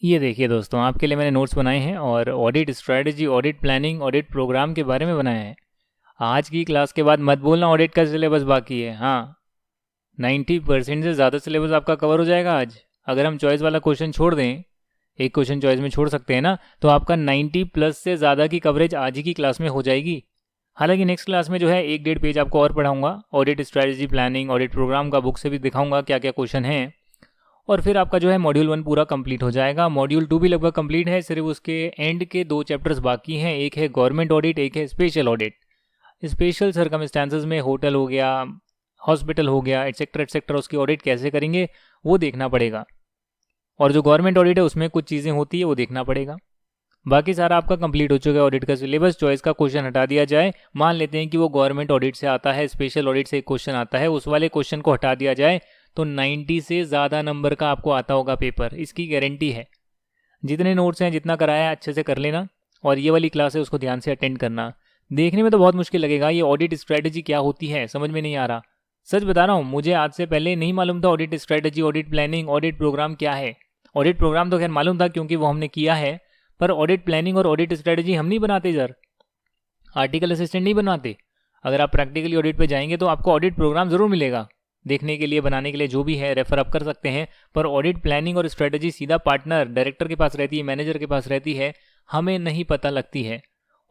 ये देखिए दोस्तों, आपके लिए मैंने नोट्स बनाए हैं और audit strategy, audit planning, audit program के बारे में बनाया है। आज की क्लास के बाद मत बोलना ऑडिट का सिलेबस बाकी है। हाँ, 90% से ज़्यादा सिलेबस आपका कवर हो जाएगा आज। अगर हम चॉइस वाला क्वेश्चन छोड़ दें, एक क्वेश्चन चॉइस में छोड़ सकते हैं ना, तो आपका 90 प्लस से ज़्यादा की कवरेज आज ही की क्लास में हो जाएगी। हालांकि नेक्स्ट क्लास में जो है 1-1.5 पेज आपको और पढ़ाऊंगा, audit strategy, planning, audit program का बुक से भी दिखाऊंगा क्या क्या क्वेश्चन हैं। और फिर आपका जो है मॉड्यूल 1 पूरा कंप्लीट हो जाएगा। मॉड्यूल 2 भी लगभग कंप्लीट है, सिर्फ उसके एंड के 2 चैप्टर्स बाकी हैं। एक है गवर्नमेंट ऑडिट, एक है स्पेशल ऑडिट। स्पेशल सर्कमस्टांसेस में होटल हो गया, हॉस्पिटल हो गया, एटसेट्रा एटसेट्रा, उसकी ऑडिट कैसे करेंगे वो देखना पड़ेगा। और जो गवर्नमेंट ऑडिट है उसमें कुछ चीज़ें होती है वो देखना पड़ेगा। बाकी सारा आपका कंप्लीट हो चुका है ऑडिट का सिलेबस। चॉइस का क्वेश्चन हटा दिया जाए, मान लेते हैं कि वो गवर्नमेंट ऑडिट से आता है, स्पेशल ऑडिट से एक क्वेश्चन आता है, उस वाले क्वेश्चन को हटा दिया जाए तो 90 से ज़्यादा नंबर का आपको आता होगा पेपर, इसकी गारंटी है। जितने नोट्स हैं, जितना कराया है अच्छे से कर लेना, और ये वाली क्लास है उसको ध्यान से अटेंड करना। देखने में तो बहुत मुश्किल लगेगा, ये ऑडिट स्ट्रेटजी क्या होती है समझ में नहीं आ रहा। सच बता रहा हूँ, मुझे आज से पहले नहीं मालूम था audit strategy, audit planning, audit program क्या है। ऑडिट प्रोग्राम तो खैर मालूम था क्योंकि वो हमने किया है, पर ऑडिट प्लानिंग और ऑडिट स्ट्रेटजी हम नहीं बनाते सर, आर्टिकल असिस्टेंट नहीं बनाते। अगर आप प्रैक्टिकली ऑडिट पे जाएंगे तो आपको ऑडिट प्रोग्राम ज़रूर मिलेगा देखने के लिए, बनाने के लिए, जो भी है रेफर आप कर सकते हैं। पर ऑडिट प्लानिंग और स्ट्रेटजी सीधा पार्टनर डायरेक्टर के पास रहती है, मैनेजर के पास रहती है, हमें नहीं पता लगती है।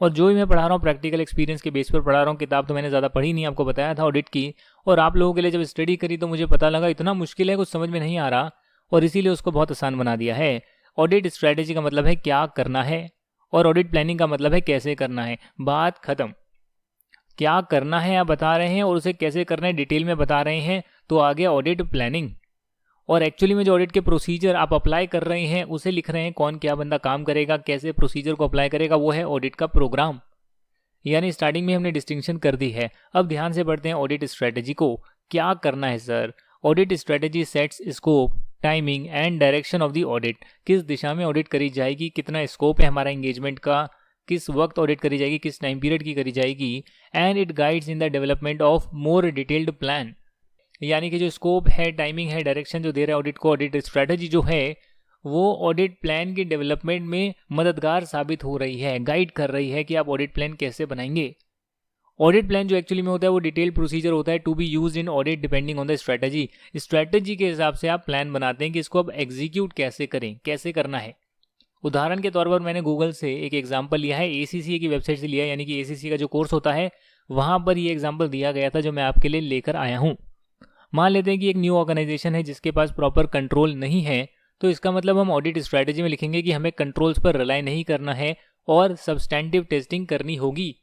और जो भी मैं पढ़ा रहा हूँ प्रैक्टिकल एक्सपीरियंस के बेस पर पढ़ा रहा हूँ। किताब तो मैंने ज़्यादा पढ़ी नहीं, आपको बताया था ऑडिट की। और आप लोगों के लिए जब स्टडी करी तो मुझे पता लगा इतना मुश्किल है, कुछ समझ में नहीं आ रहा, और इसीलिए उसको बहुत आसान बना दिया है। ऑडिट स्ट्रेटजी का मतलब है क्या करना है, और ऑडिट प्लानिंग का मतलब है कैसे करना है। बात खत्म। क्या करना है आप बता रहे हैं और उसे कैसे करना है डिटेल में बता रहे हैं, तो आ गया ऑडिट प्लानिंग। और एक्चुअली में जो ऑडिट के प्रोसीजर आप अप्लाई कर रहे हैं उसे लिख रहे हैं, कौन क्या बंदा काम करेगा, कैसे प्रोसीजर को अप्लाई करेगा, वो है ऑडिट का प्रोग्राम। यानी स्टार्टिंग में हमने डिस्टिंक्शन कर दी है। अब ध्यान से पढ़ते हैं ऑडिट स्ट्रेटजी को। क्या करना है sir? Audit strategy sets scope, timing and direction of the audit. किस दिशा में ऑडिट करी जाएगी, कितना स्कोप है हमारा एंगेजमेंट का, किस वक्त ऑडिट करी जाएगी, किस टाइम पीरियड की करी जाएगी। And it guides in the development of more detailed plan. यानी कि जो स्कोप है, टाइमिंग है, डायरेक्शन जो दे रहा है ऑडिट को, ऑडिट स्ट्रेटजी जो है वो ऑडिट प्लान की डेवलपमेंट में मददगार साबित हो रही है, गाइड कर रही है कि आप ऑडिट प्लान कैसे बनाएंगे। ऑडिट प्लान जो एक्चुअली में होता है वो डिटेल प्रोसीजर होता है to be used in audit depending on the strategy. Strategy के हिसाब से आप प्लान बनाते हैं कि इसको अब एग्जीक्यूट कैसे करें, कैसे करना है। उदाहरण के तौर पर मैंने गूगल से एक एग्जाम्पल लिया है, एसीसी की वेबसाइट से लिया है, यानी कि एसीसी का जो कोर्स होता है वहाँ पर ये एग्जाम्पल दिया गया था जो मैं आपके लिए लेकर आया हूँ। मान लेते हैं कि एक न्यू ऑर्गेनाइजेशन है जिसके पास प्रॉपर कंट्रोल नहीं है, तो इसका मतलब हम ऑडिट स्ट्रेटजी में लिखेंगे कि हमें कंट्रोल्स पर रिलाई नहीं करना है और सब्सटैंटिव टेस्टिंग करनी होगी।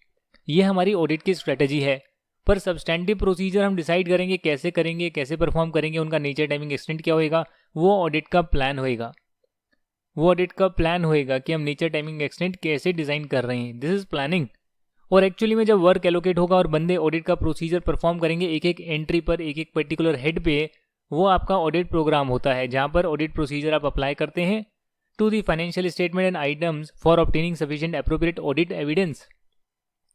ये हमारी ऑडिट की स्ट्रेटजी है। पर सब्सटैंटिव प्रोसीजर हम डिसाइड करेंगे कैसे करेंगे, कैसे परफॉर्म करेंगे, उनका नेचर, टाइमिंग, एक्सटेंट क्या होएगा, वो ऑडिट का प्लान होएगा। वो ऑडिट का प्लान होएगा कि हम नेचर, टाइमिंग, एक्सटेंट कैसे डिजाइन कर रहे हैं। This is planning. और एक्चुअली में जब वर्क एलोकेट होगा और बंदे ऑडिट का प्रोसीजर परफॉर्म करेंगे एक एक एंट्री पर, एक एक पर्टिकुलर हेड पे, वो आपका ऑडिट प्रोग्राम होता है जहां पर ऑडिट प्रोसीजर आप अप्लाई करते हैं to the financial statement and items for obtaining sufficient appropriate audit evidence.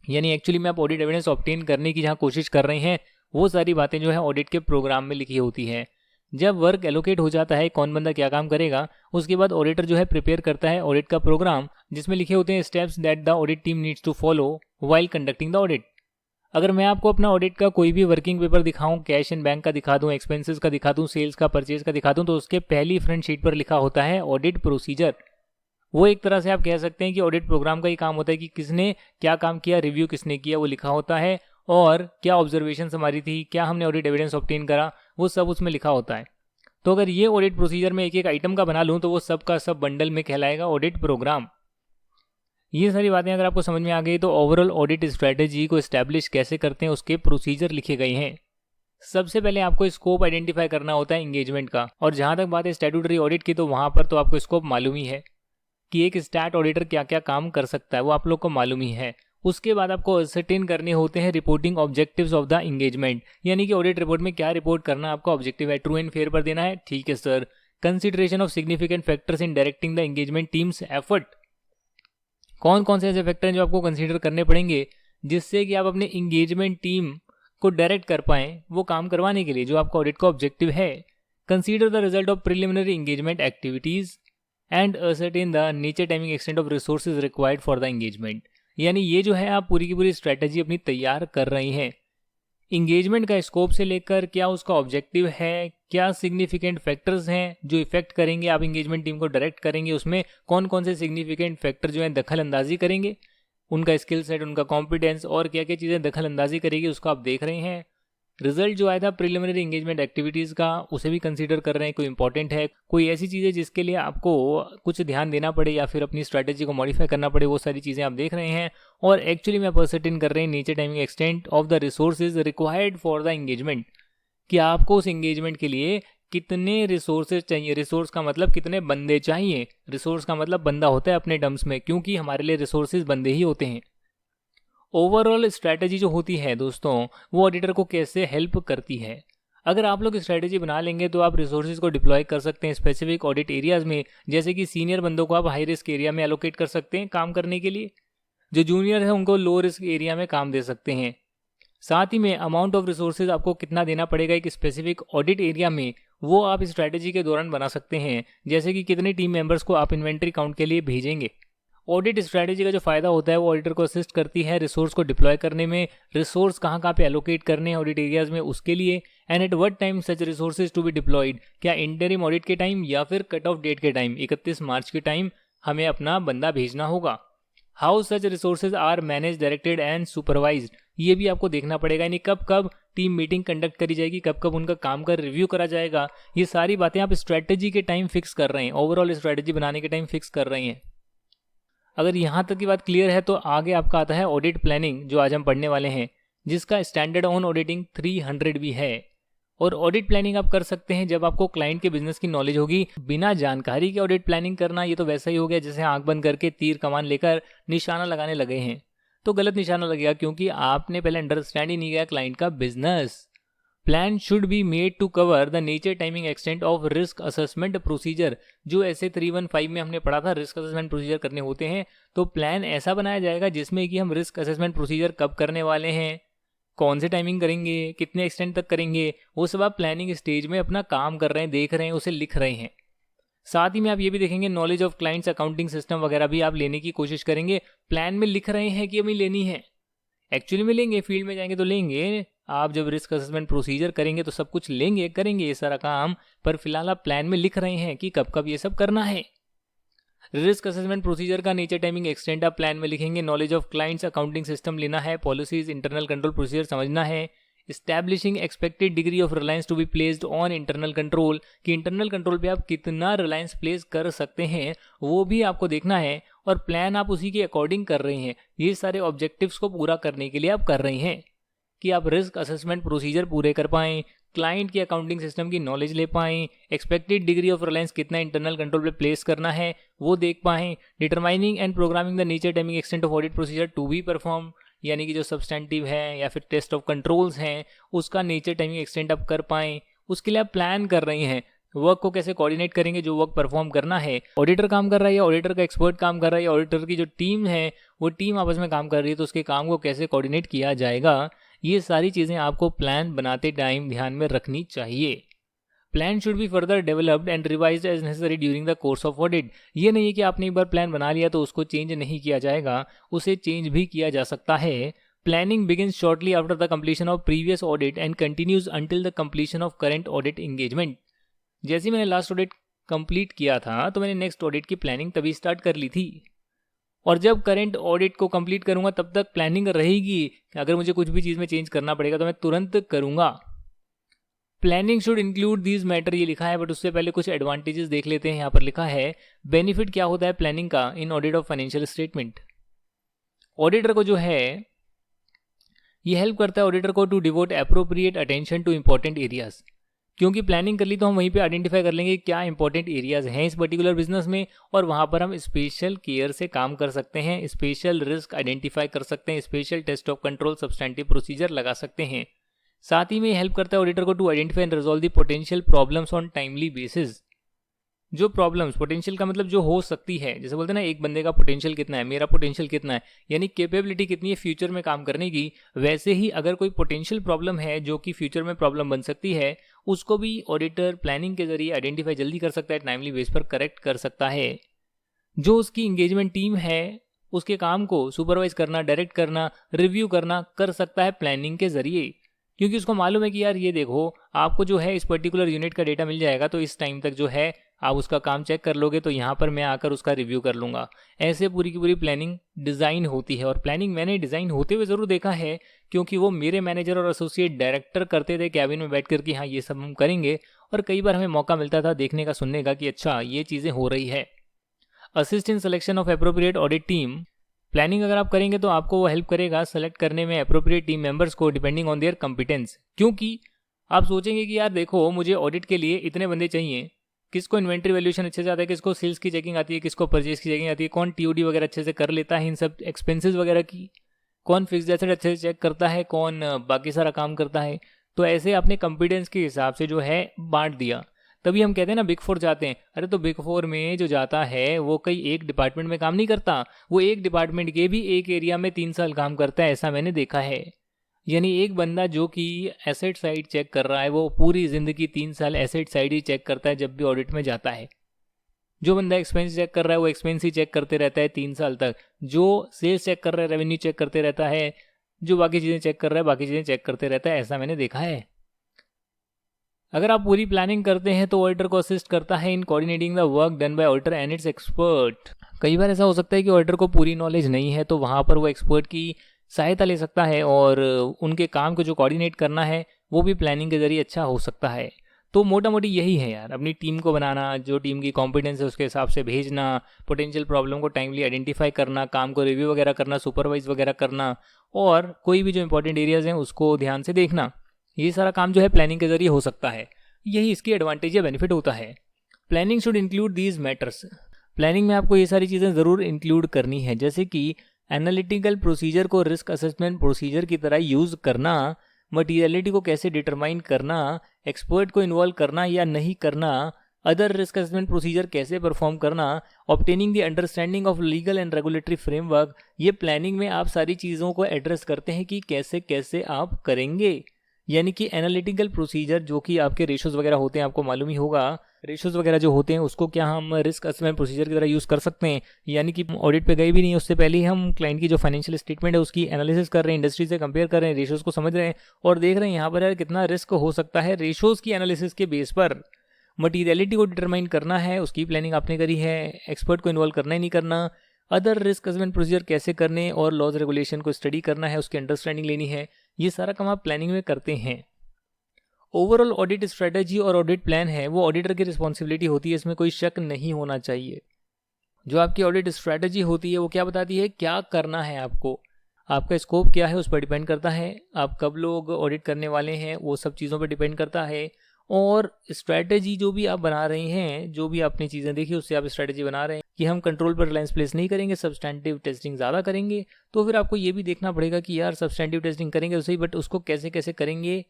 यानी एक्चुअली में आप ऑडिट एविडेंस ऑब्टेन करने की जहां कोशिश कर रहे हैं वो सारी बातें जो है ऑडिट के प्रोग्राम में लिखी होती है। जब वर्क एलोकेट हो जाता है, कौन बंदा क्या काम करेगा, उसके बाद ऑडिटर जो है प्रिपेयर करता है ऑडिट का प्रोग्राम जिसमें लिखे होते हैं steps that the audit team needs to follow while conducting the audit. अगर मैं आपको अपना ऑडिट का कोई भी वर्किंग पेपर दिखाऊं, कैश एंड बैंक का दिखा दूं, एक्सपेंसेस का दिखा दूं, सेल्स का, परचेज का दिखा दूं, तो उसके पहली फ्रंट शीट पर लिखा होता है ऑडिट प्रोसीजर। वो एक तरह से आप कह सकते हैं कि ऑडिट प्रोग्राम का ही काम होता है कि किसने क्या काम किया, रिव्यू किसने किया, वो लिखा होता है, और क्या ऑब्जर्वेशन हमारी थी, क्या हमने ऑडिट एविडेंस ऑब्टेन करा, वो सब उसमें लिखा होता है। तो अगर ये ऑडिट प्रोसीजर में एक एक आइटम का बना लूँ तो वो सब का सब बंडल में कहलाएगा ऑडिट प्रोग्राम। ये सारी बातें अगर आपको समझ में आ गई तो ओवरऑल ऑडिट स्ट्रेटजी को एस्टैब्लिश कैसे करते हैं उसके प्रोसीजर लिखे गए हैं। सबसे पहले आपको स्कोप आइडेंटिफाई करना होता है एंगेजमेंट का। और जहां तक बात है स्टैट्यूटरी ऑडिट की, तो वहां पर तो आपको स्कोप मालूम ही है कि एक स्टैट ऑडिटर क्या क्या काम कर सकता है, वो आप लोग को मालूम ही है। उसके बाद आपको असर्टेन करने होते हैं reporting objectives of the engagement, यानी कि ऑडिट रिपोर्ट में क्या रिपोर्ट करना आपका ऑब्जेक्टिव है। ट्रू एंड फेयर पर देना है, ठीक है sir. Consideration of significant factors in directing the engagement teams effort. कौन कौन से ऐसे फैक्टर हैं जो आपको कंसीडर करने पड़ेंगे जिससे कि आप अपने इंगेजमेंट टीम को डायरेक्ट कर पाएं वो काम करवाने के लिए जो आपका ऑडिट का ऑब्जेक्टिव है। Consider the result of preliminary engagement activities and ascertain the nature, timing, extent of resources required for the engagement. यानी ये जो है आप पूरी की पूरी स्ट्रैटेजी अपनी तैयार कर रही हैं। इंगेजमेंट का स्कोप से लेकर क्या उसका ऑब्जेक्टिव है, क्या सिग्निफिकेंट फैक्टर्स हैं जो इफेक्ट करेंगे, आप इंगेजमेंट टीम को डायरेक्ट करेंगे, उसमें कौन कौन से सिग्निफिकेंट फैक्टर जो है दखल अंदाजी करेंगे, उनका स्किल सेट, उनका कॉम्पिटेंस और क्या क्या चीज़ें दखल अंदाजी करेगी उसको आप देख रहे हैं। रिजल्ट जो आया था प्रिलिमिनरी इंगेजमेंट एक्टिविटीज़ का उसे भी कंसीडर कर रहे हैं, कोई इंपॉर्टेंट है, कोई ऐसी चीज़ें जिसके लिए आपको कुछ ध्यान देना पड़े या फिर अपनी स्ट्रैटेजी को मॉडिफाई करना पड़े, वो सारी चीज़ें आप देख रहे हैं। और एक्चुअली में आप असर्टेन कर रहे हैं nature, timing, extent of the resources required for the engagement, कि आपको उस इंगेजमेंट के लिए कितने रिसोर्सेज चाहिए। रिसोर्स का मतलब कितने बंदे चाहिए, रिसोर्स का मतलब बंदा होता है अपने टर्म्स में, क्योंकि हमारे लिए रिसोर्सेज बंदे ही होते हैं। ओवरऑल स्ट्रैटेजी जो होती है दोस्तों, वो ऑडिटर को कैसे हेल्प करती है। अगर आप लोग स्ट्रैटेजी बना लेंगे तो आप रिसोर्सेज को डिप्लॉय कर सकते हैं स्पेसिफिक ऑडिट एरियाज में, जैसे कि सीनियर बंदों को आप हाई रिस्क एरिया में एलोकेट कर सकते हैं काम करने के लिए, जो जूनियर है उनको लो रिस्क एरिया में काम दे सकते हैं। साथ ही में अमाउंट ऑफ रिसोर्सेज आपको कितना देना पड़ेगा एक स्पेसिफिक ऑडिट एरिया में, वो आप स्ट्रैटेजी के दौरान बना सकते हैं, जैसे कि कितने टीम मेंबर्स को आप इन्वेंट्री काउंट के लिए भेजेंगे। ऑडिट स्ट्रैटेजी का जो फायदा होता है वो ऑडिटर को असिस्ट करती है रिसोर्स को डिप्लॉय करने में, रिसोर्स कहाँ कहाँ पे एलोकेट करने हैं ऑडिट एरियाज में उसके लिए, and at what time such resources to be deployed, क्या इंटरिम ऑडिट के टाइम या फिर कट ऑफ डेट के टाइम 31 मार्च के टाइम हमें अपना बंदा भेजना होगा। How such resources are manage, directed and supervised, ये भी आपको देखना पड़ेगा, यानी कब कब टीम मीटिंग कंडक्ट करी जाएगी, कब कब उनका काम का रिव्यू करा जाएगा। ये सारी बातें आप स्ट्रैटेजी के टाइम फिक्स कर रहे हैं, ओवरऑल स्ट्रैटेजी बनाने के टाइम फिक्स कर रहे हैं। अगर यहाँ तक की बात क्लियर है तो आगे आपका आता है ऑडिट प्लानिंग, जो आज हम पढ़ने वाले हैं, जिसका स्टैंडर्ड ऑन ऑडिटिंग 300 भी है। और ऑडिट प्लानिंग आप कर सकते हैं जब आपको क्लाइंट के बिजनेस की नॉलेज होगी। बिना जानकारी के ऑडिट प्लानिंग करना ये तो वैसा ही हो गया जैसे आंख बंद करके तीर कमान लेकर निशाना लगाने लगे हैं, तो गलत निशाना लगेगा, क्योंकि आपने पहले अंडरस्टैंड ही नहीं किया क्लाइंट का business. Plan should be made to cover the nature, timing, extent of risk assessment procedure, जो ऐसे 315 में हमने पढ़ा था रिस्क असेसमेंट प्रोसीजर करने होते हैं। तो प्लान ऐसा बनाया जाएगा जिसमें कि हम रिस्क असेसमेंट प्रोसीजर कब करने वाले हैं, कौन से टाइमिंग करेंगे, कितने एक्सटेंट तक करेंगे, वो सब आप प्लानिंग स्टेज में अपना काम कर रहे हैं, देख रहे हैं, उसे लिख रहे हैं। साथ ही में आप ये भी देखेंगे knowledge of clients, accounting system वगैरह भी आप लेने की कोशिश करेंगे। प्लान में लिख रहे हैं कि हमें लेनी है, एक्चुअली में लेंगे, फील्ड में जाएंगे तो लेंगे। आप जब रिस्क असेसमेंट प्रोसीजर करेंगे तो सब कुछ लेंगे, करेंगे ये सारा काम, पर फिलहाल आप प्लान में लिख रहे हैं कि कब कब ये सब करना है। रिस्क असेसमेंट प्रोसीजर का नेचर, टाइमिंग, एक्सटेंट आप प्लान में लिखेंगे। Knowledge of clients, accounting system लेना है, पॉलिसीज, इंटरनल कंट्रोल प्रोसीजर समझना है। Establishing expected degree of reliance to be placed on internal control, कि इंटरनल कंट्रोल पे आप कितना रिलायंस प्लेस कर सकते हैं वो भी आपको देखना है, और प्लान आप उसी के अकॉर्डिंग कर रहे हैं। ये सारे ऑब्जेक्टिव्स को पूरा करने के लिए आप कर रहे हैं कि आप रिस्क असेसमेंट प्रोसीजर पूरे कर पाएं, क्लाइंट की अकाउंटिंग सिस्टम की नॉलेज ले पाएं, एक्सपेक्टेड डिग्री ऑफ रिलायंस कितना इंटरनल कंट्रोल पे प्लेस करना है वो देख पाएं, determining and programming the nature, timing, extent of audit procedure to be perform, यानी कि जो सब्सटेंटिव है या फिर टेस्ट ऑफ कंट्रोल्स हैं उसका नेचर, टाइमिंग, एक्सटेंट आप कर पाएं। उसके लिए आप प्लान कर रहे हैं वर्क को कैसे कोऑर्डिनेट करेंगे, जो वर्क परफॉर्म करना है। ऑडिटर काम कर रहा है या ऑडिटर का एक्सपर्ट काम कर रहा है या ऑडिटर की जो टीम है वो टीम आपस में काम कर रही है, तो उसके काम को कैसे कोऑर्डिनेट किया जाएगा, ये सारी चीज़ें आपको प्लान बनाते टाइम ध्यान में रखनी चाहिए। Plan should be further developed and revised as necessary during the course of audit. ये नहीं है कि आपने एक बार प्लान बना लिया तो उसको चेंज नहीं किया जाएगा, उसे चेंज भी किया जा सकता है। Planning begins shortly after the completion of previous audit and continues until the completion of current audit engagement. जैसे मैंने लास्ट ऑडिट कंप्लीट किया था तो मैंने नेक्स्ट ऑडिट की प्लानिंग तभी स्टार्ट कर ली थी, और जब करंट ऑडिट को कंप्लीट करूंगा तब तक प्लानिंग रहेगी। अगर मुझे कुछ भी चीज़ में चेंज करना पड़ेगा तो मैं तुरंत करूंगा। Planning should include these matter, ये लिखा है, बट उससे पहले कुछ एडवांटेजेस देख लेते हैं। यहाँ पर लिखा है बेनिफिट क्या होता है प्लानिंग का in audit of financial statement. Auditor को जो है ये हेल्प करता है ऑडिटर को to devote appropriate attention to important areas, क्योंकि प्लानिंग कर ली तो हम वहीं पे आइडेंटिफाई कर लेंगे क्या इंपॉर्टेंट एरियाज हैं इस पर्टिकुलर बिजनेस में, और वहाँ पर हम स्पेशल केयर से काम कर सकते हैं, स्पेशल रिस्क आइडेंटिफाई कर सकते हैं, special test of control, substantive procedure लगा सकते हैं। साथ ही में हेल्प करता है ऑडिटर को to identify and resolve the potential problems on timely basis. जो प्रॉब्लम्स, पोटेंशियल का मतलब जो हो सकती है, जैसे बोलते हैं ना एक बंदे का पोटेंशियल कितना है, मेरा पोटेंशियल कितना है, यानी कैपेबिलिटी कितनी है फ्यूचर में काम करने की, वैसे ही अगर कोई पोटेंशियल प्रॉब्लम है जो कि फ्यूचर में प्रॉब्लम बन सकती है, उसको भी ऑडिटर प्लानिंग के जरिए आइडेंटिफाई जल्दी कर सकता है, टाइमली बेस पर करेक्ट कर सकता है। जो उसकी इंगेजमेंट टीम है उसके काम को सुपरवाइज करना, डायरेक्ट करना, रिव्यू करना कर सकता है प्लानिंग के जरिए, क्योंकि उसको मालूम है कि यार ये देखो आपको जो है इस पर्टिकुलर यूनिट का डेटा मिल जाएगा, तो इस टाइम तक जो है आप उसका काम चेक कर लोगे, तो यहाँ पर मैं आकर उसका रिव्यू कर लूँगा। ऐसे पूरी की पूरी प्लानिंग डिज़ाइन होती है। और प्लानिंग मैंने डिज़ाइन होते हुए ज़रूर देखा है, क्योंकि वो मेरे मैनेजर और एसोसिएट डायरेक्टर करते थे कैबिन में बैठ कर कि हाँ ये सब हम करेंगे, और कई बार हमें मौका मिलता था देखने का, सुनने का कि अच्छा ये चीज़ें हो रही है। Assist in selection of appropriate audit team, planning अगर आप करेंगे तो आपको वो हेल्प करेगा सेलेक्ट करने में एप्रोप्रिएट टीम मेंबर्स को डिपेंडिंग ऑन देयर कंपिटेंस। क्योंकि आप सोचेंगे कि यार देखो मुझे ऑडिट के लिए इतने बंदे चाहिए, किसको इन्वेंट्री वैल्यूएशन अच्छे से आता है, किसको सेल्स की चेकिंग आती है, किसको परचेज की चेकिंग आती है, कौन टीओडी वगैरह अच्छे से कर लेता है इन सब एक्सपेंसेस वगैरह की, कौन फिक्स्ड एसेट अच्छे से चेक करता है, कौन बाकी सारा काम करता है। तो ऐसे अपने कंपिटेंस के हिसाब से जो है बांट दिया। तभी हम कहते हैं ना बिग फोर जाते हैं, अरे तो बिग फोर में जो जाता है वो कई एक डिपार्टमेंट में काम नहीं करता, वो एक डिपार्टमेंट के भी एक एरिया में 3 साल काम करता है, ऐसा मैंने देखा है। यानी एक बंदा जो कि एसेट साइड चेक कर रहा है वो पूरी जिंदगी 3 साल एसेट साइड ही चेक करता है जब भी ऑडिट में जाता है। जो बंदा एक्सपेंस चेक कर रहा है वो एक्सपेंस ही चेक करते रहता है 3 साल तक। जो सेल्स चेक कर रहा है रेवेन्यू चेक करते रहता है। जो बाकी चीज़ें चेक कर रहा है बाकी चीज़ें चेक करते रहता है, ऐसा मैंने देखा है। अगर आप पूरी प्लानिंग करते हैं तो ऑडिटर को असिस्ट करता है in coordinating the work done by auditor and its expert. कई बार ऐसा हो सकता है कि ऑडिटर को पूरी नॉलेज नहीं है, तो वहाँ पर वो एक्सपर्ट की सहायता ले सकता है और उनके काम को जो कोऑर्डिनेट करना है वो भी प्लानिंग के जरिए अच्छा हो सकता है। तो मोटा मोटी यही है यार, अपनी टीम को बनाना, जो टीम की कॉम्पिटेंस है उसके हिसाब से भेजना, पोटेंशियल प्रॉब्लम को टाइमली आइडेंटिफाई करना, काम को रिव्यू वगैरह करना, सुपरवाइज वगैरह करना, और कोई भी जो इंपॉर्टेंट एरियाज हैं उसको ध्यान से देखना, ये सारा काम जो है प्लानिंग के जरिए हो सकता है। यही इसकी एडवांटेज या बेनिफिट होता है। Planning should include these matters. Planning में आपको ये सारी चीज़ें ज़रूर इंक्लूड करनी है, जैसे कि एनालिटिकल प्रोसीजर को रिस्क असेसमेंट प्रोसीजर की तरह यूज़ करना, मटीरियलिटी को कैसे डिटरमाइन करना, एक्सपर्ट को इन्वॉल्व करना या नहीं करना, अदर रिस्क असेसमेंट प्रोसीजर कैसे परफॉर्म करना, obtaining the understanding of legal and regulatory framework. ये प्लानिंग में आप सारी चीज़ों को एड्रेस करते हैं कि कैसे कैसे आप करेंगे। यानी कि एनालिटिकल प्रोसीजर जो कि आपके रेशोज़ वगैरह होते हैं, आपको मालूम ही होगा रेशोज़ वगैरह जो होते हैं उसको क्या हम रिस्क असेसमेंट प्रोसीजर की तरह यूज़ कर सकते हैं। यानी कि ऑडिट पे गए भी नहीं, उससे पहले ही हम क्लाइंट की जो फाइनेंशियल स्टेटमेंट है उसकी एनालिसिस कर रहे हैं, इंडस्ट्री से कंपेयर कर रहे हैं, रेशोज़ को समझ रहे हैं और देख रहे हैं यहाँ पर यार कितना रिस्क हो सकता है। रेशोज़ की एनालिसिस के बेस पर मटीरियलिटी को डिटरमाइन करना है, उसकी प्लानिंग आपने करी है, एक्सपर्ट को इन्वॉल्व करना ही नहीं करना, अदर रिस्क असेसमेंट प्रोसीजर कैसे करने और लॉज रेगुलेशन को स्टडी करना है, उसकी अंडरस्टैंडिंग लेनी है, ये सारा काम आप प्लानिंग में करते हैं। ओवरऑल ऑडिट स्ट्रेटजी और ऑडिट प्लान है वो ऑडिटर की रिस्पॉन्सिबिलिटी होती है, इसमें कोई शक नहीं होना चाहिए। जो आपकी ऑडिट स्ट्रेटजी होती है वो क्या बताती है, क्या करना है आपको, आपका स्कोप क्या है उस पर डिपेंड करता है, आप कब लोग ऑडिट करने वाले हैं वो सब चीज़ों पर डिपेंड करता है। और स्ट्रैटेजी जो भी आप बना रहे हैं, जो भी आपने चीज़ें देखी उससे आप स्ट्रैटेजी बना रहे हैं कि हम कंट्रोल पर रिलायंस प्लेस नहीं करेंगे, सब्सटैंटिव टेस्टिंग ज़्यादा करेंगे, तो फिर आपको ये भी देखना पड़ेगा कि यार सब्सटैंटिव टेस्टिंग करेंगे तो सही, बट उसको कैसे कैसे करेंगे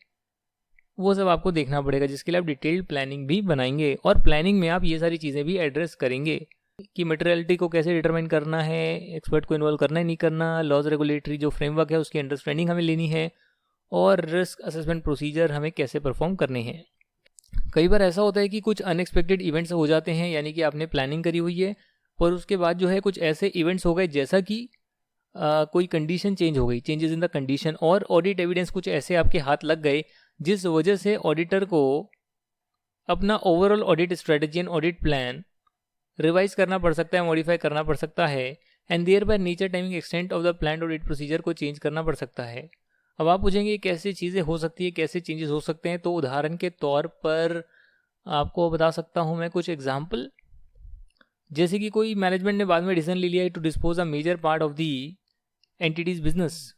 वो सब आपको देखना पड़ेगा, जिसके लिए आप डिटेल्ड प्लानिंग भी बनाएंगे। और प्लानिंग में आप ये सारी चीज़ें भी एड्रेस करेंगे कि मटेरियलिटी को कैसे डिटरमाइन करना है, एक्सपर्ट को इन्वॉल्व करना ही नहीं करना, लॉज रेगुलेटरी जो फ्रेमवर्क है उसकी अंडरस्टैंडिंग हमें लेनी है, और रिस्क असेसमेंट प्रोसीजर हमें कैसे परफॉर्म करने हैं। कई बार ऐसा होता है कि कुछ अनएक्सपेक्टेड इवेंट्स हो जाते हैं, यानी कि आपने प्लानिंग करी हुई है पर उसके बाद जो है कुछ ऐसे इवेंट्स हो गए जैसा कि कोई कंडीशन चेंज हो गई, चेंजेस इन द कंडीशन, और ऑडिट एविडेंस कुछ ऐसे आपके हाथ लग गए जिस वजह से ऑडिटर को अपना overall audit strategy and audit plan revise करना पड़ सकता है, मॉडिफाई करना पड़ सकता है, and thereby nature timing extent of the plan audit procedure को चेंज करना पड़ सकता है। अब आप पूछेंगे कैसे चीज़ें हो सकती है, कैसे चेंजेस हो सकते हैं, तो उदाहरण के तौर पर आपको बता सकता हूँ मैं कुछ एग्जाम्पल। जैसे कि कोई मैनेजमेंट ने बाद में डिसीजन ले लिया to dispose a major part of the entity's business,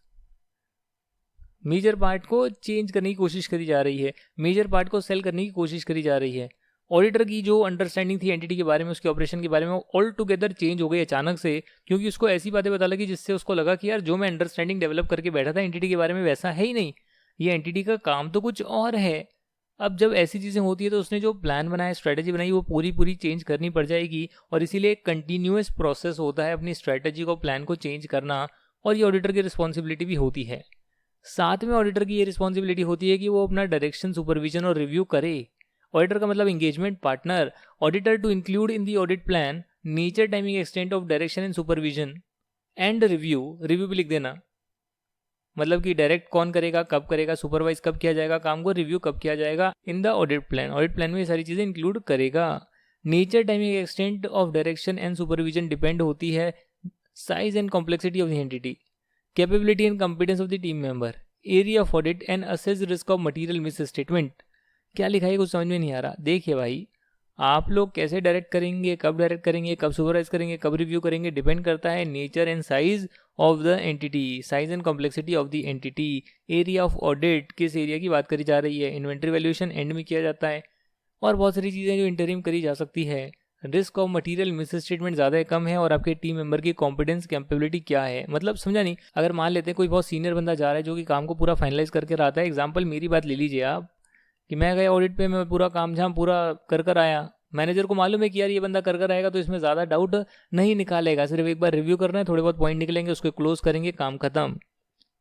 major part को चेंज करने की कोशिश करी जा रही है, मेजर पार्ट को सेल करने की कोशिश करी जा रही है। ऑडिटर की जो अंडरस्टैंडिंग थी एंटिटी के बारे में, उसके ऑपरेशन के बारे में, वो ऑल टुगेदर चेंज हो गई अचानक से, क्योंकि उसको ऐसी बातें पता लगी जिससे उसको लगा कि यार जो मैं अंडरस्टैंडिंग डेवलप करके बैठा था एंटिटी के बारे में वैसा है ही नहीं, ये एंटिटी का काम तो कुछ और है। अब जब ऐसी चीज़ें होती है तो उसने जो प्लान बनाया, स्ट्रैटेजी बनाई, वो पूरी चेंज करनी पड़ जाएगी। और इसीलिए एक कंटिन्यूअस प्रोसेस होता है अपनी स्ट्रैटेजी को, प्लान को चेंज करना, और ये ऑडिटर की रिस्पॉन्सिबिलिटी भी होती है। साथ में ऑडिटर की ये रिस्पॉन्सिबिलिटी होती है कि वो अपना डायरेक्शन, सुपरविजन और रिव्यू करे। ऑडिटर का मतलब engagement partner. Auditor to include in the audit plan nature, timing, extent of direction and supervision and review. Review भी लिख देना, मतलब कि डायरेक्ट कौन करेगा, कब करेगा, सुपरवाइज कब किया जाएगा काम को, रिव्यू कब किया जाएगा in the audit plan. Audit plan में ये सारी चीज़ें इंक्लूड करेगा। Nature, timing, extent of direction and supervision depend होती है size and complexity of the entity, capability and competence of the team member, area of audit and assess risk of material miss statement. क्या लिखा है कुछ समझ में नहीं आ रहा। देखिए भाई, आप लोग कैसे डायरेक्ट करेंगे, कब डायरेक्ट करेंगे, कब सुपरवाइज करेंगे, कब रिव्यू करेंगे, डिपेंड करता है nature and size of the entity, size and complexity of the entity, area of audit, किस एरिया की बात करी जा रही है, इन्वेंट्री वैल्यूएशन एंड में किया जाता है, और बहुत सारी चीज़ें जो इंटरिम करी जा सकती है। Risk of material miss statement ज़्यादा है कम है, और आपके टीम मेंबर की कॉम्पिटेंस, कैपेबिलिटी क्या है। मतलब समझा नहीं, अगर मान लेते हैं कोई बहुत सीनियर बंदा जा रहा है जो कि काम को पूरा फाइनलाइज करके रहा था। एग्जाम्पल मेरी बात ले लीजिए आप, कि मैं गया ऑडिट पे, मैं पूरा काम झाम पूरा कर आया, मैनेजर को मालूम है कि यार ये बंदा कर आएगा तो इसमें ज़्यादा डाउट नहीं निकालेगा, सिर्फ एक बार रिव्यू करना है, थोड़े बहुत पॉइंट निकलेंगे, उसको क्लोज करेंगे, काम खत्म।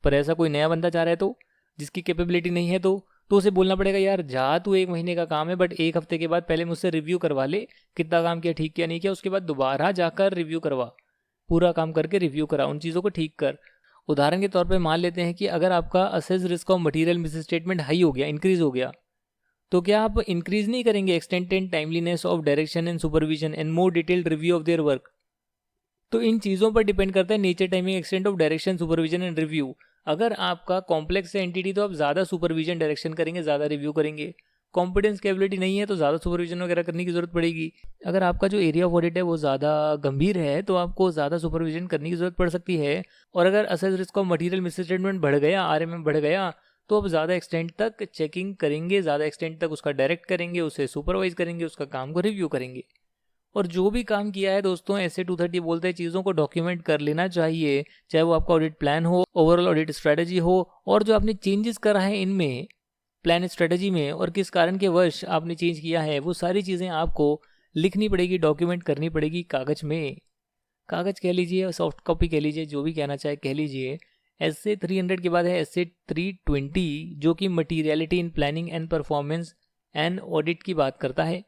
पर ऐसा कोई नया बंदा जा रहा है तो, जिसकी कैपेबिलिटी नहीं है, तो उसे बोलना पड़ेगा यार जा, तू 1 महीने का काम है, बट 1 हफ्ते के बाद पहले मुझसे रिव्यू करवा ले, कितना काम किया, ठीक किया, नहीं किया, उसके बाद दोबारा जाकर रिव्यू करवा, पूरा काम करके रिव्यू करा, उन चीज़ों को ठीक कर। उदाहरण के तौर पे मान लेते हैं कि अगर आपका assess risk of material miss statement high हो गया, इंक्रीज हो गया, तो क्या आप इंक्रीज नहीं करेंगे extent and timeliness of direction and supervision and more detailed review of their work. तो इन चीज़ों पर डिपेंड करता है nature, timing, extent of direction, supervision and review. अगर आपका कॉम्प्लेक्स है एंटिटी तो आप ज़्यादा सुपरविजन, डायरेक्शन करेंगे, ज़्यादा रिव्यू करेंगे। कॉम्पिटेंस, कैपेबिलिटी नहीं है तो ज़्यादा सुपरविजन वगैरह करने की जरूरत पड़ेगी। अगर आपका जो एरिया ऑफ ऑडिट है वो ज़्यादा गंभीर है तो आपको ज़्यादा सुपरविजन करने की जरूरत पड़ सकती है। और अगर assess risk of material miss statement बढ़ गया, आरएमएम बढ़ गया, तो आप ज़्यादा एक्सटेंट तक चेकिंग करेंगे, ज़्यादा एक्सटेंट तक उसका डायरेक्ट करेंगे, उसे सुपरवाइज करेंगे, उसका काम को रिव्यू करेंगे। और जो भी काम किया है दोस्तों, ऐसे 230 बोलते हैं चीज़ों को डॉक्यूमेंट कर लेना चाहिए, चाहे वो आपका ऑडिट प्लान हो, ओवरऑल ऑडिट स्ट्रेटजी हो, और जो आपने चेंजेस करा है इनमें प्लान स्ट्रेटजी में और किस कारण के वश आपने चेंज किया है, वो सारी चीज़ें आपको लिखनी पड़ेगी, डॉक्यूमेंट करनी पड़ेगी कागज़ में। कागज़ कह लीजिए, सॉफ्ट कॉपी कह लीजिए, जो भी कहना चाहे कह लीजिए। एसए 300 के बाद है एसए 320, जो कि materiality in planning and performance and audit की बात करता है।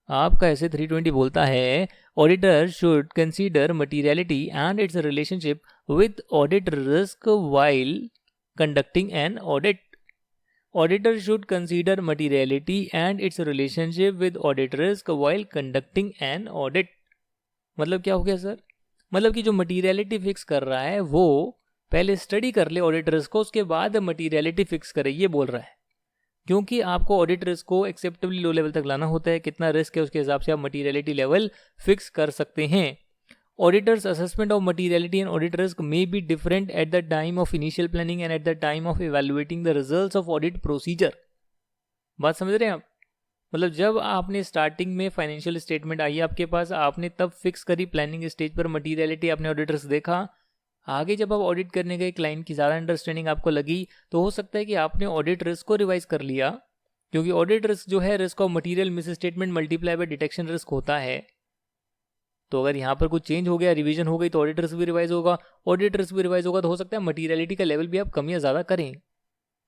आपका एसए 320 बोलता है auditor should consider materiality and it's relationship with audit risk while conducting an audit. Auditor should consider materiality and it's relationship with audit risk while conducting an audit. मतलब क्या हो गया सर? मतलब कि जो मटीरियलिटी फिक्स कर रहा है वो पहले स्टडी कर ले ऑडिट रिस्क को, उसके बाद मटीरियलिटी फिक्स करे, ये बोल रहा है। क्योंकि आपको ऑडिट रिस्क को एक्सेप्टेबली लो लेवल तक लाना होता है, कितना रिस्क है उसके हिसाब से आप मटीरियलिटी लेवल फिक्स कर सकते हैं। Auditors assessment of materiality and audit risk may be different at the time of initial planning and at the time of evaluating the results of audit procedure. बात समझ रहे हैं आप? मतलब जब आपने स्टार्टिंग में फाइनेंशियल स्टेटमेंट आई आपके पास, आपने तब फिक्स करी प्लानिंग स्टेज पर मटीरियलिटी, आपने ऑडिटर्स देखा। आगे जब आप ऑडिट करने गए, क्लाइंट की ज़्यादा अंडरस्टैंडिंग आपको लगी, तो हो सकता है कि आपने ऑडिट रिस्क को रिवाइज कर लिया, क्योंकि ऑडिट रिस्क जो है risk of material miss statement multiply by detection risk होता है। तो अगर यहाँ पर कुछ चेंज हो गया, रिवीजन हो गई, तो ऑडिट रिस्क भी रिवाइज होगा। ऑडिट रिस्क भी रिवाइज होगा तो हो सकता है मटीरियलिटी का लेवल भी आप कम या ज़्यादा करें।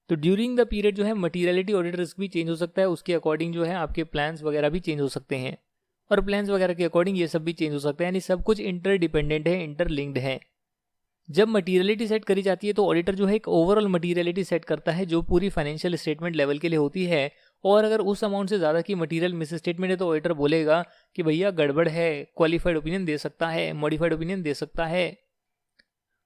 तो ड्यूरिंग द पीरियड जो है मटीरियलिटी, ऑडिट रिस्क भी चेंज हो सकता है, उसके अकॉर्डिंग जो है आपके प्लान्स वगैरह भी चेंज हो सकते हैं, और प्लान्स वगैरह के अकॉर्डिंग ये सब भी चेंज हो सकता है। यानी सब कुछ इंटरडिपेंडेंट है, इंटरलिंक्ड है। जब मटीरियलिटी सेट करी जाती है तो ऑडिटर जो है एक ओवरऑल मटीरियलिटी सेट करता है जो पूरी फाइनेंशियल स्टेटमेंट लेवल के लिए होती है। और अगर उस अमाउंट से ज़्यादा की मटीरियल मिस स्टेटमेंट है तो ऑडिटर बोलेगा कि भैया गड़बड़ है, क्वालिफाइड ओपिनियन दे सकता है, मॉडिफाइड ओपिनियन दे सकता है।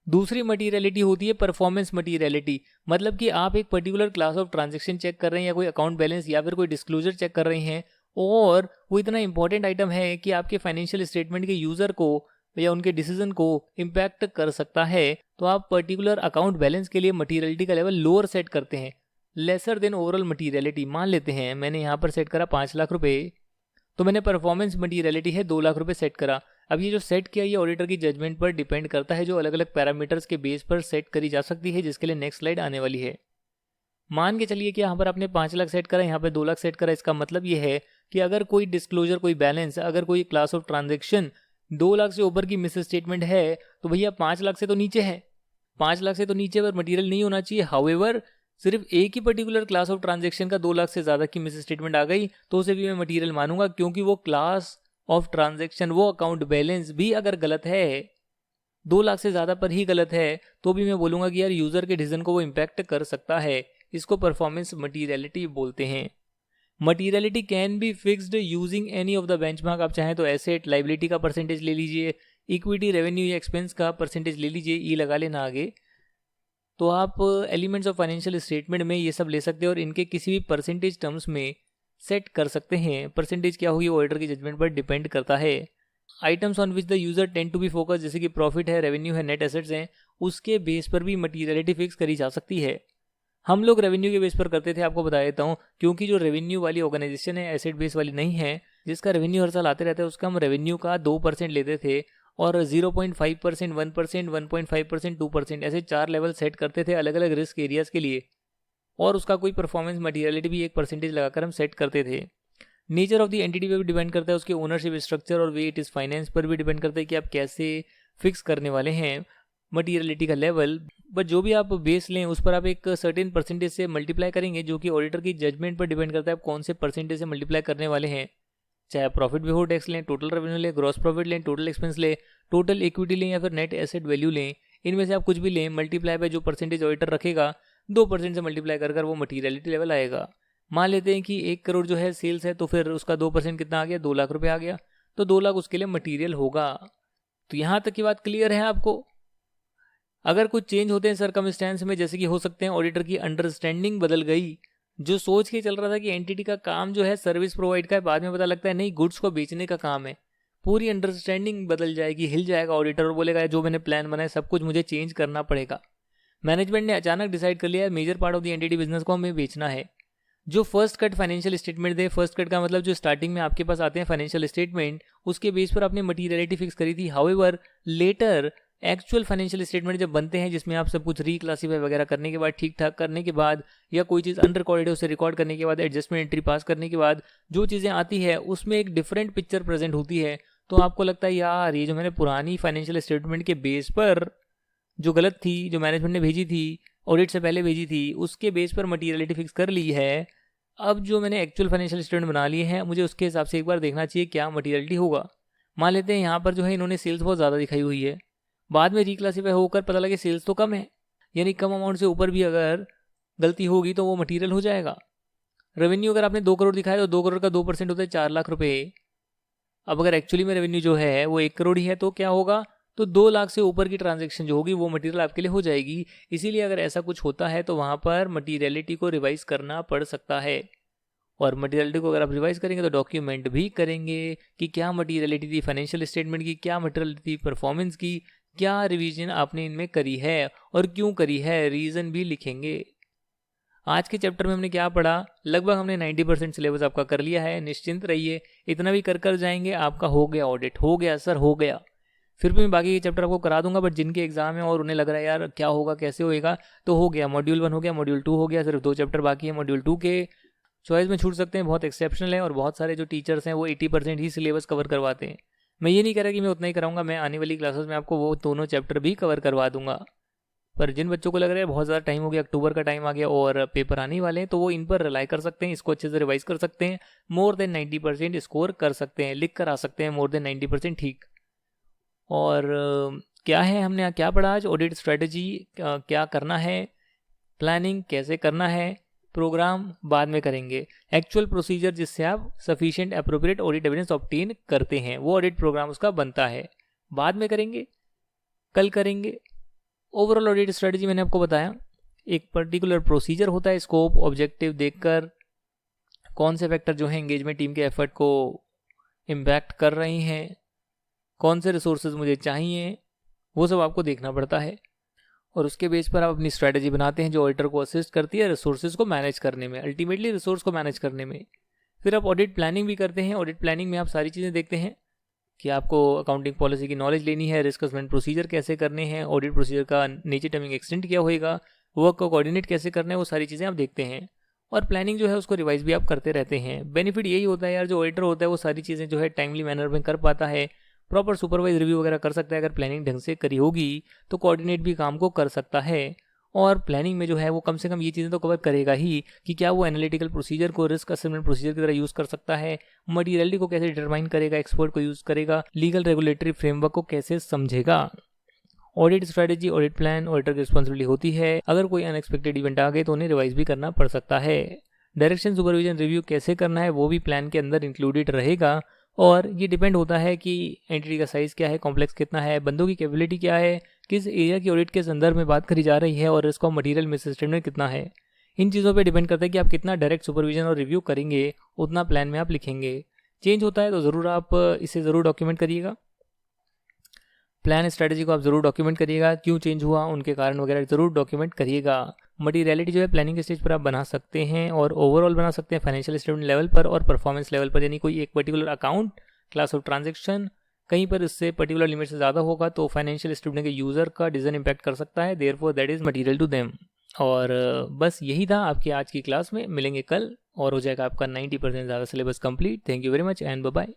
दूसरी मटीरियलिटी होती है परफॉर्मेंस मटीरियलिटी। मतलब कि आप एक particular class of transaction check कर रहे हैं, या कोई अकाउंट बैलेंस या फिर कोई डिस्क्लोजर चेक कर रहे हैं, और वो इतना इंपॉर्टेंट आइटम है कि आपके फाइनेंशियल स्टेटमेंट के यूज़र को या उनके डिसीजन को इम्पैक्ट कर सकता है, तो आप पर्टिकुलर अकाउंट बैलेंस के लिए मटीरियलिटी का लेवल लोअर सेट करते हैं, लेसर देन ओवरऑल मटीरियलिटी। मान लेते हैं मैंने यहाँ पर सेट करा 5 लाख रुपए, तो मैंने परफॉर्मेंस मटीरियलिटी है 2 लाख रुपए सेट करा। अब ये जो सेट किया ये ऑडिटर की जजमेंट पर डिपेंड करता है, जो अलग अलग पैरामीटर्स के बेस पर सेट करी जा सकती है, जिसके लिए नेक्स्ट स्लाइड आने वाली है। मान के चलिए कि यहाँ पर आपने 5 लाख सेट करा, यहाँ पे 2 लाख सेट करा। इसका मतलब ये है कि अगर कोई डिस्क्लोजर, कोई बैलेंस, अगर कोई क्लास ऑफ ट्रांजेक्शन 2 लाख से ऊपर की मिस स्टेटमेंट है तो भैया 5 लाख से तो नीचे है, 5 लाख से तो नीचे पर मटेरियल नहीं होना चाहिए। हाउएवर सिर्फ एक ही पर्टिकुलर क्लास ऑफ ट्रांजेक्शन का 2 लाख से ज़्यादा की मिस स्टेटमेंट आ गई तो उसे भी मैं मटेरियल मानूंगा, क्योंकि वो क्लास ऑफ ट्रांजेक्शन, वो अकाउंट बैलेंस भी अगर गलत है, 2 लाख से ज़्यादा पर ही गलत है, तो भी मैं बोलूँगा कि यार यूज़र के डिसीजन को वो इम्पैक्ट कर सकता है। इसको परफॉर्मेंस मटीरियलिटी बोलते हैं। Materiality can be fixed using any of the benchmark. आप चाहें तो एसेट लाइबिलिटी का परसेंटेज ले लीजिए, इक्विटी रेवेन्यू या एक्सपेंस का परसेंटेज ले लीजिए, ई लगा लेना आगे। तो आप एलिमेंट्स ऑफ फाइनेंशियल स्टेटमेंट में ये सब ले सकते हैं और इनके किसी भी परसेंटेज टर्म्स में सेट कर सकते हैं। परसेंटेज क्या होगी ऑडिटर की जजमेंट पर डिपेंड करता है। Items on which the user tend to be focus, जैसे कि प्रॉफिट है, रेवेन्यू है, नेट एसेट्स हैं, उसके बेस पर भी मटीरियलिटी फिक्स करी जा सकती है। हम लोग रेवेन्यू के बेस पर करते थे, आपको बता देता हूँ, क्योंकि जो रेवेन्यू वाली ऑर्गेनाइजेशन है एसेट बेस वाली नहीं है, जिसका रेवेन्यू हर साल आते रहता है, उसका हम रेवेन्यू का 2% लेते थे और 0.5%, 1%, 1.5%, 2% ऐसे 4 लेवल सेट करते थे अलग अलग रिस्क एरियाज के लिए, और उसका कोई परफॉर्मेंस मटीरियलिटी भी एक परसेंटेज लगाकर हम सेट करते थे। नेचर ऑफ द एंटिटी पे भी डिपेंड करता है, उसके ओनरशिप स्ट्रक्चर और वे इट इज़ फाइनेंस पर भी डिपेंड करता है कि आप कैसे फिक्स करने वाले हैं मटीरियलिटी का लेवल। बट जो भी आप बेस लें उस पर आप एक सर्टेन परसेंटेज से मल्टीप्लाई करेंगे, जो कि ऑडिटर की जजमेंट पर डिपेंड करता है आप कौन से परसेंटेज से मल्टीप्लाई करने वाले हैं। चाहे आप प्रॉफिट बिफोर टैक्स लें, टोटल रेवेन्यू लें, ग्रॉस प्रॉफिट लें, टोटल एक्सपेंस लें, टोटल इक्विटी लें या फिर नेट एसेट वैल्यू लें, इनमें से आप कुछ भी लें, मल्टीप्लाई पे जो परसेंटेज ऑडिटर रखेगा 2% से मल्टीप्लाई कर वो मटीरियलिटी लेवल आएगा। मान लेते हैं कि 1 करोड़ जो है सेल्स है, तो फिर उसका 2% कितना आ गया, 2 लाख रुपए आ गया, तो 2 लाख उसके लिए मटीरियल होगा। तो यहाँ तक की बात क्लियर है आपको। अगर कुछ चेंज होते हैं सर्कमस्टेंस में, जैसे कि हो सकते हैं ऑडिटर की अंडरस्टैंडिंग बदल गई, जो सोच के चल रहा था कि एंटिटी का काम जो है सर्विस प्रोवाइड का है, बाद में पता लगता है नहीं गुड्स को बेचने का काम है, पूरी अंडरस्टैंडिंग बदल जाएगी, हिल जाएगा ऑडिटर और बोलेगा जो मैंने प्लान बनाया सब कुछ मुझे चेंज करना पड़ेगा। मैनेजमेंट ने अचानक डिसाइड कर लिया major part of the entity business को हमें बेचना है। जो फर्स्ट कट फाइनेंशियल स्टेटमेंट दे, फर्स्ट कट का मतलब जो स्टार्टिंग में आपके पास आते हैं फाइनेंशियल स्टेटमेंट, उसके बेस पर आपने मटीरियलिटी फिक्स करी थी। However later actual financial statement जब बनते हैं, जिसमें आप सब कुछ रिक्लासीफाई वगैरह करने के बाद, ठीक ठाक करने के बाद, या कोई चीज़ अनरिकॉर्डेड है उसे रिकॉर्ड करने के बाद, एडजस्टमेंट एंट्री पास करने के बाद जो चीज़ें आती है उसमें एक डिफरेंट पिक्चर प्रेजेंट होती है। तो आपको लगता है यार ये जो मैंने पुरानी फाइनेंशियल स्टेटमेंट के बेस पर जो गलत थी, जो मैनेजमेंट ने भेजी थी, ऑडिट से पहले भेजी थी, उसके बेस पर मटीरियलिटी फिक्स कर ली है। अब जो मैंने एक्चुअल फाइनेंशियल स्टेटमेंट बना लिए हैं, मुझे उसके हिसाब से एक बार देखना चाहिए क्या मटीरियलिटी होगा। मान लेते हैं यहाँ पर जो है इन्होंने सेल्स बहुत ज़्यादा दिखाई हुई है, बाद में रिक्लासीफाई होकर पता लगे सेल्स तो कम है, यानी कम अमाउंट से ऊपर भी अगर गलती होगी तो वो मटीरियल हो जाएगा। रेवेन्यू अगर आपने 2 करोड़ दिखाया तो 2 करोड़ का 2% होता है 4 लाख रुपए। अब अगर एक्चुअली में रेवेन्यू जो है वो 1 करोड़ ही है तो क्या होगा, तो 2 लाख से ऊपर की ट्रांजैक्शन जो होगी वो मटेरियल आपके लिए हो जाएगी। इसीलिए अगर ऐसा कुछ होता है तो वहाँ पर मटीरियलिटी को रिवाइज करना पड़ सकता है, और मटीरियलिटी को अगर आप रिवाइज करेंगे तो डॉक्यूमेंट भी करेंगे कि क्या मटीरियलिटी थी फाइनेंशियल स्टेटमेंट की, क्या मटीरियलिटी थी परफॉर्मेंस की, क्या रिवीजन आपने इनमें करी है और क्यों करी है, रीज़न भी लिखेंगे। आज के चैप्टर में हमने क्या पढ़ा, लगभग हमने 90% सिलेबस आपका कर लिया है, निश्चिंत रहिए, इतना भी कर जाएंगे आपका हो गया ऑडिट, हो गया सर हो गया। फिर भी मैं बाकी के चैप्टर आपको करा दूंगा, बट जिनके एग्जाम है और उन्हें लग रहा है यार क्या होगा कैसे होएगा, तो हो गया मॉड्यूल 1 हो गया, मॉड्यूल 2 हो गया, सिर्फ 2 चैप्टर बाकी है। मॉड्यूल 2 के चॉइस में छूट सकते हैं, बहुत एक्सेप्शनल है, और बहुत सारे जो टीचर्स हैं वो 80% ही सिलेबस कवर करवाते हैं। मैं ये नहीं कह रहा कि मैं उतना ही कराऊंगा, मैं आने वाली क्लासेस में आपको वो दोनों चैप्टर भी कवर करवा दूंगा। पर जिन बच्चों को लग रहा है बहुत ज़्यादा टाइम हो गया, अक्टूबर का टाइम आ गया और पेपर आने वाले हैं, तो वो इन पर रिलाई कर सकते हैं, इसको अच्छे से रिवाइज कर सकते हैं, मोर देन 90% स्कोर कर सकते हैं, लिख कर आ सकते हैं मोर देन 90% ठीक। और क्या है हमने क्या पढ़ा आज, ऑडिट स्ट्रेटजी क्या करना है, प्लानिंग कैसे करना है, प्रोग्राम बाद में करेंगे, एक्चुअल प्रोसीजर जिससे आप sufficient appropriate audit evidence obtain करते हैं वो ऑडिट प्रोग्राम उसका बनता है, बाद में करेंगे, कल करेंगे। ओवरऑल ऑडिट स्ट्रेटजी मैंने आपको बताया, एक पर्टिकुलर प्रोसीजर होता है, स्कोप ऑब्जेक्टिव देखकर कौन से फैक्टर जो है एंगेजमेंट टीम के एफर्ट को इम्पैक्ट कर रहे हैं, कौन से रिसोर्सेज मुझे चाहिए, वो सब आपको देखना पड़ता है, और उसके बेस पर आप अपनी स्ट्रेटजी बनाते हैं जो ऑडिटर को असिस्ट करती है रिसोर्सेज को मैनेज करने में, अल्टीमेटली रिसोर्स को मैनेज करने में। फिर आप ऑडिट प्लानिंग भी करते हैं, ऑडिट प्लानिंग में आप सारी चीज़ें देखते हैं कि आपको अकाउंटिंग पॉलिसी की नॉलेज लेनी है, रिस्क असेसमेंट प्रोसीजर कैसे करने हैं, ऑडिट प्रोसीजर का नीचे टर्मिंग एक्सटेंट क्या होएगा, वर्क को कोऑर्डिनेट कैसे करना है, वो सारी चीज़ें आप देखते हैं। और प्लानिंग जो है उसको रिवाइज भी आप करते रहते हैं। बेनिफिट यही होता है यार, जो ऑडिटर होता है वो सारी चीज़ें जो है टाइमली मैनर में कर पाता है, प्रॉपर सुपरवाइज रिव्यू वगैरह कर सकता है। अगर प्लानिंग ढंग से करी होगी तो कोऑर्डिनेट भी काम को कर सकता है। और प्लानिंग में जो है वो कम से कम ये चीज़ें तो कवर करेगा ही कि क्या वो एनालिटिकल प्रोसीजर को रिस्क असेसमेंट प्रोसीजर की तरह यूज़ कर सकता है, मटीरियलिटी को कैसे डिटरमाइन करेगा, एक्सपर्ट को यूज़ करेगा, लीगल रेगुलेटरी फ्रेमवर्क को कैसे समझेगा। Audit strategy, audit plan auditor की रिस्पॉन्सिबिलिटी होती है। अगर कोई अनएक्सपेक्टेड इवेंट आ गए तो उन्हें रिवाइज भी करना पड़ सकता है। डायरेक्शन सुपरविजन रिव्यू कैसे करना है वो भी प्लान के अंदर इंक्लूडेड रहेगा। और ये डिपेंड होता है कि एंटिटी का साइज़ क्या है, कॉम्प्लेक्स कितना है, बंदों की कैपेबिलिटी क्या है, किस एरिया की ऑडिट के संदर्भ में बात करी जा रही है, और रिस्क ऑफ मटीरियल मिसस्टेटमेंट कितना है। इन चीज़ों पे डिपेंड करता है कि आप कितना डायरेक्ट सुपरविजन और रिव्यू करेंगे, उतना प्लान में आप लिखेंगे। चेंज होता है तो ज़रूर आप इसे ज़रूर डॉक्यूमेंट करिएगा। प्लान स्ट्रैटेजी को आप ज़रूर डॉक्यूमेंट करिएगा, क्यों चेंज हुआ उनके कारण वगैरह ज़रूर डॉक्यूमेंट करिएगा। मटीरियलिटी जो है प्लानिंग के स्टेज पर आप बना सकते हैं और ओवरऑल बना सकते हैं फाइनेंशियल स्टेटमेंट लेवल पर और परफॉर्मेंस लेवल पर, यानी कोई एक particular account, class of transaction कहीं पर इससे पर्टिकुलर लिमिट से ज़्यादा होगा तो फाइनेंशियल स्टेटमेंट के यूज़र का डिसीजन इंपैक्ट कर सकता है, therefore that is material to them. और बस यही था आपकी आज की क्लास में। मिलेंगे कल और हो जाएगा आपका 90% ज़्यादा syllabus complete. Thank you very much and bye bye.